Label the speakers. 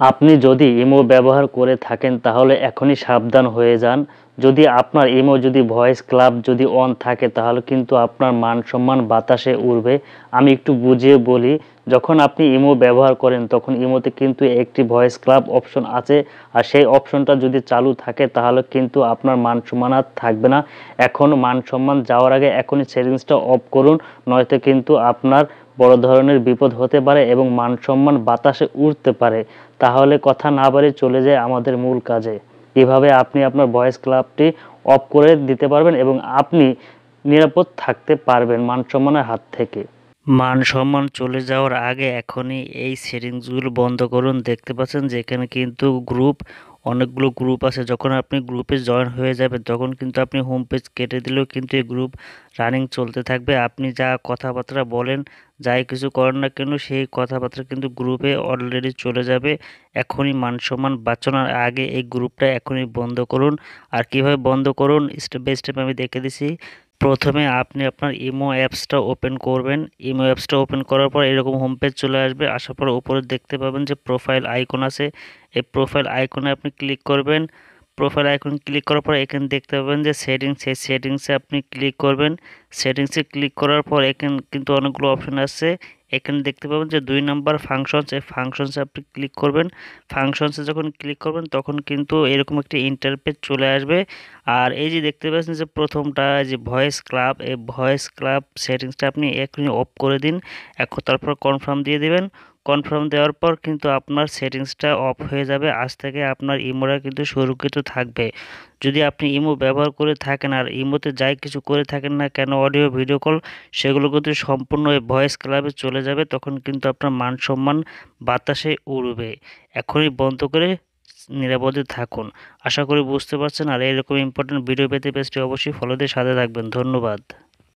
Speaker 1: আপনি যদি ইমো ব্যবহার করে থাকেন তাহলে এখনই সাবধান হয়ে যান। যদি আপনার ইমো যদি ভয়েস ক্লাব যদি অন থাকে তাহলে কিন্তু আপনার মান সম্মান বাতাসে উড়বে। আমি একটু বুঝিয়ে বলি, যখন আপনি ইমো ব্যবহার করেন তখন ইমোতে কিন্তু একটি ভয়েস ক্লাব অপশন আছে, আর সেই অপশনটা যদি চালু থাকে তাহলে কিন্তু আপনার মান সম্মান আর থাকবে না। এখন মান সম্মান যাওয়ার আগে এখনই সেটিংসটা অফ করুন, নয়তো কিন্তু আপনার বড় ধরনের বিপদ হতে পারে এবং মান সম্মান বাতাসে উড়তে পারে। তাহলে কথা না বাড়িয়ে চলে যায় আমাদের মূল কাজে। এভাবে আপনি আপনার ভয়েস ক্লাবটি অফ করে দিতে পারবেন এবং আপনি নিরাপদ থাকতে পারবেন মান সম্মানের হাত থেকে। মান সম্মান চলে যাওয়ার আগে এখনই এই সেটিংসগুলো বন্ধ করুন। দেখতে পাচ্ছেন যে এখানে কিন্তু অনেকগুলো গ্রুপ আছে। যখন আপনি গ্রুপে জয়েন হয়ে যাবেন তখন কিন্তু আপনি হোম পেজ কেটে দিলেও কিন্তু এই গ্রুপ রানিং চলতে থাকবে। আপনি যা কথাবার্তা বলেন, যাই কিছু করেন না কেন, সেই কথাবার্তা কিন্তু গ্রুপে অলরেডি চলে যাবে। এখনই মান সম্মান বাঁচানোর আগে এই গ্রুপটা এখনই বন্ধ করুন। আর কিভাবে বন্ধ করুন স্টেপ বাই স্টেপ আমি দেখে দিছি। প্রথমে আপনি আপনার ইমো অ্যাপসটা ওপেন করবেন। ইমো অ্যাপসটা ওপেন করার পর এরকম হোম পেজ চলে আসবে। আসার পর উপরে দেখতে পাবেন যে প্রোফাইল আইকন আছে। এই প্রোফাইল আইকনে আপনি ক্লিক করবেন। প্রোফাইল আইকন ক্লিক করার পর এখানে দেখতে পাবেন যে সেটিংস, সেই সেটিংসে আপনি ক্লিক করবেন। সেটিংসে ক্লিক করার পর এখানে কিন্তু অনেকগুলো অপশন আছে। এখানে দেখতে পাবেন যে 2 নাম্বার ফাংশনস, এই ফাংশনসে আপনি ক্লিক করবেন। ফাংশনসে যখন ক্লিক করবেন তখন কিন্তু এরকম একটি ইন্টারফেস চলে আসবে। আর এই যে দেখতে পাচ্ছেন যে প্রথমটা যে ভয়েস ক্লাব, এই ভয়েস ক্লাব সেটিংসটা আপনি এখনই অফ করে দিন। এখন তারপর কনফার্ম দিয়ে দিবেন। কনফার্ম দেওয়ার পর কিন্তু আপনার সেটিংসটা অফ হয়ে যাবে। আজ থেকে আপনার ইমোটা কিন্তু সুরক্ষিত থাকবে। যদি আপনি ইমো ব্যবহার করে থাকেন আর ইমোতে যাই কিছু করে থাকেন না কেন, অডিও ভিডিও কল, সেগুলো কিন্তু সম্পূর্ণ এই ভয়েস ক্লাবে চলে যাবে। তখন কিন্তু আপনার মান সম্মান বাতাসে উড়বে। এখনই বন্ধ করে নিরাপদে থাকুন। আশা করি বুঝতে পারছেন। আর এরকম ইম্পর্টেন্ট ভিডিও পেতে পেজটি অবশ্যই ফলো দিয়ে সাথে থাকবেন। ধন্যবাদ।